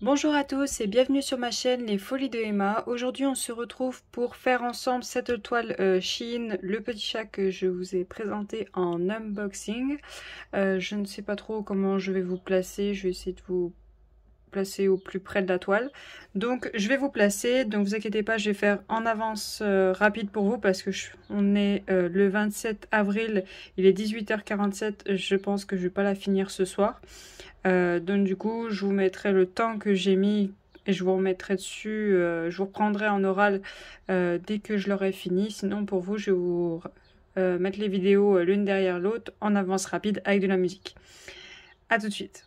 Bonjour à tous et bienvenue sur ma chaîne Les Folies de Emma. Aujourd'hui on se retrouve pour faire ensemble cette toile Shein, le petit chat que je vous ai présenté en unboxing. Je ne sais pas trop comment je vais vous placer, je vais essayer de vous placer au plus près de la toile. Donc je vais vous placer, donc vous inquiétez pas, je vais faire en avance rapide pour vous parce que on est le 27 avril, il est 18h47, je pense que je vais pas la finir ce soir. Donc du coup je vous mettrai le temps que j'ai mis et je vous remettrai dessus, je vous reprendrai en oral dès que je l'aurai fini. Sinon pour vous je vais vous mettre les vidéos l'une derrière l'autre en avance rapide avec de la musique. A tout de suite.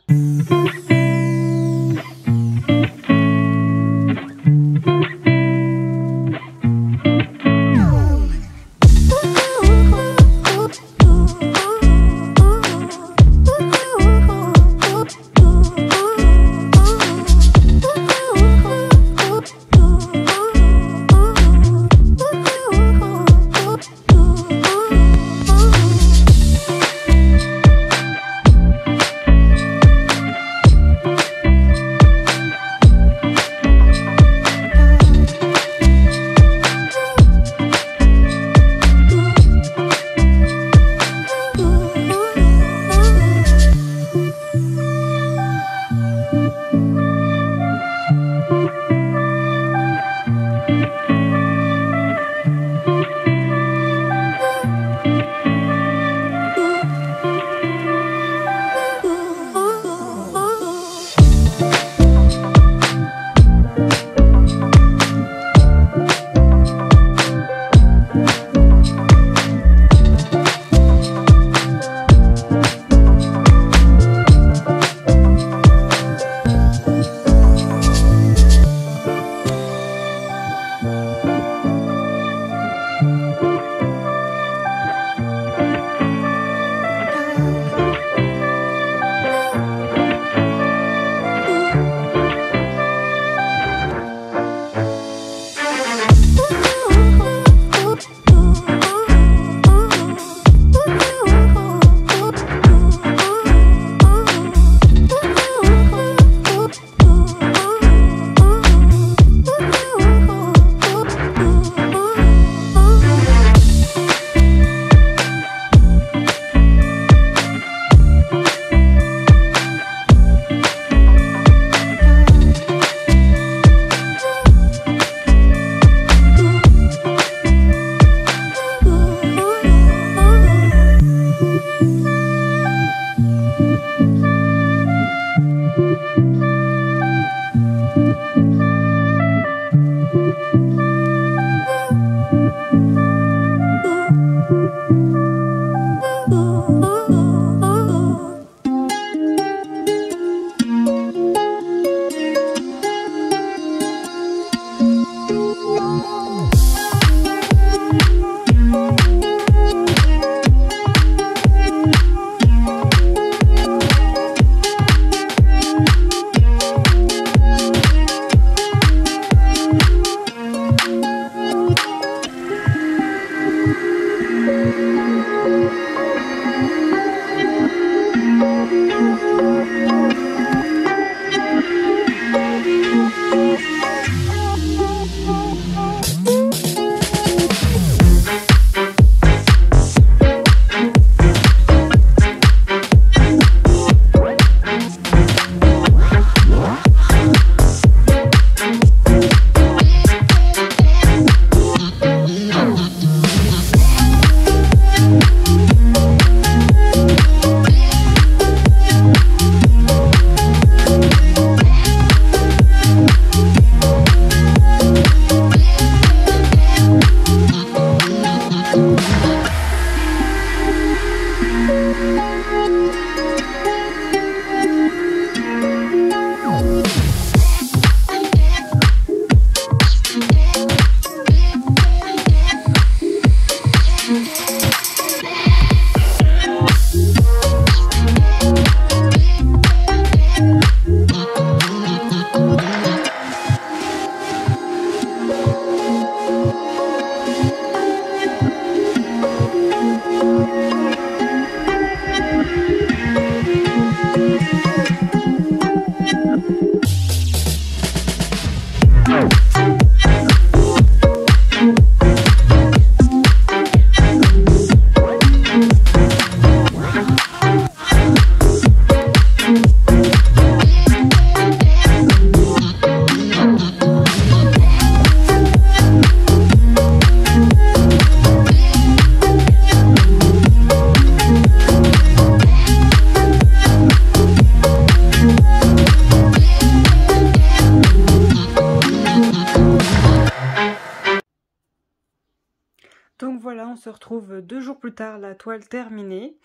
se retrouve 2 jours plus tard, la toile terminée.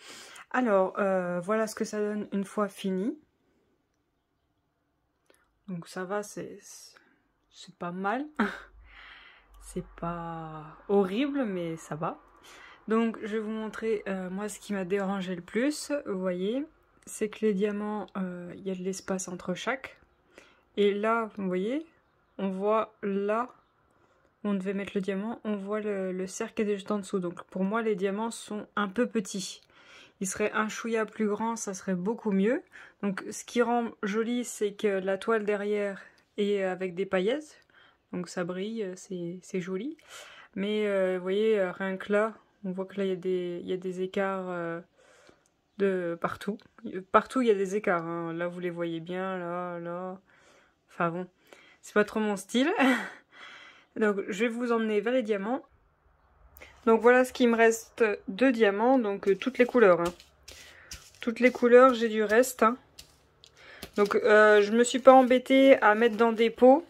Alors, voilà ce que ça donne une fois fini. Donc ça va, c'est pas mal. C'est pas horrible, mais ça va. Donc je vais vous montrer moi ce qui m'a dérangé le plus. Vous voyez, c'est que les diamants, il y a de l'espace entre chaque. Et là, vous voyez, on voit là où on devait mettre le diamant, on voit le cercle qui est juste en dessous. Donc pour moi, les diamants sont un peu petits. Il serait un chouïa plus grand, ça serait beaucoup mieux. Donc ce qui rend joli, c'est que la toile derrière est avec des paillettes. Donc ça brille, c'est joli. Mais vous voyez, rien que là, on voit que là, il y a des écarts de partout. Partout, il y a des écarts. Hein. Là, vous les voyez bien, là, là. Enfin bon, c'est pas trop mon style. Donc, je vais vous emmener vers les diamants. Donc, voilà ce qu'il me reste de diamants. Donc, toutes les couleurs. Hein. Toutes les couleurs, j'ai du reste. Hein. Donc, je me suis pas embêtée à mettre dans des pots.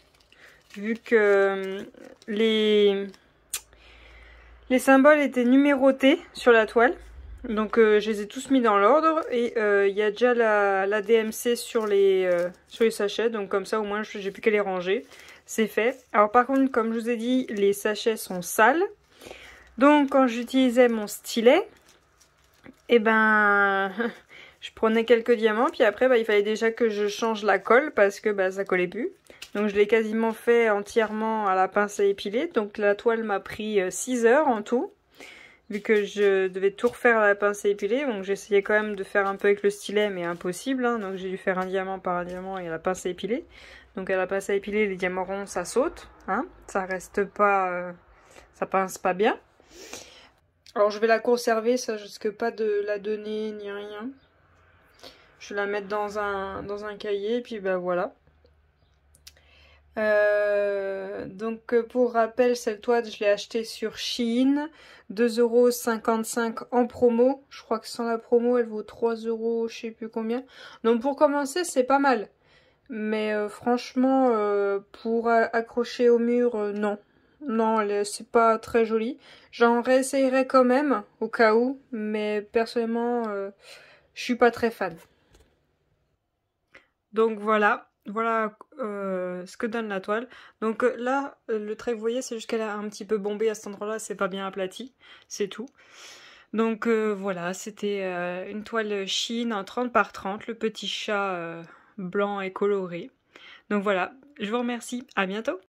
Vu que les symboles étaient numérotés sur la toile. Donc je les ai tous mis dans l'ordre. Et il y a déjà la DMC sur les sachets. Donc comme ça au moins j'ai plus qu'à les ranger. C'est fait. Alors par contre comme je vous ai dit, les sachets sont sales. Donc quand j'utilisais mon stylet, et ben je prenais quelques diamants. Puis après il fallait déjà que je change la colle parce que ça collait plus. Donc je l'ai quasiment fait entièrement à la pince à épiler. Donc la toile m'a pris 6 heures en tout. Vu que je devais tout refaire à la pince à épiler. Donc j'essayais quand même de faire un peu avec le stylet, mais impossible. Hein. Donc j'ai dû faire un diamant par un diamant et à la pince à épiler. Donc à la pince à épiler, les diamants ronds, ça saute. Hein. Ça reste pas... ça pince pas bien. Alors je vais la conserver, ça je risque pas de la donner ni rien. Je vais la mettre dans un cahier et puis voilà. Donc pour rappel, cette toile je l'ai achetée sur Shein, 2,55 € en promo. Je crois que sans la promo elle vaut 3 €, je sais plus combien. Donc pour commencer c'est pas mal. Mais franchement pour accrocher au mur, non. Non, c'est pas très joli. J'en réessayerai quand même au cas où. Mais personnellement je suis pas très fan. Donc voilà. Voilà ce que donne la toile. Donc là, le trait, vous voyez, c'est juste qu'elle a un petit peu bombé à cet endroit-là, c'est pas bien aplati, c'est tout. Donc voilà, c'était une toile Shein en 30 par 30, le petit chat blanc et coloré. Donc voilà, je vous remercie, à bientôt.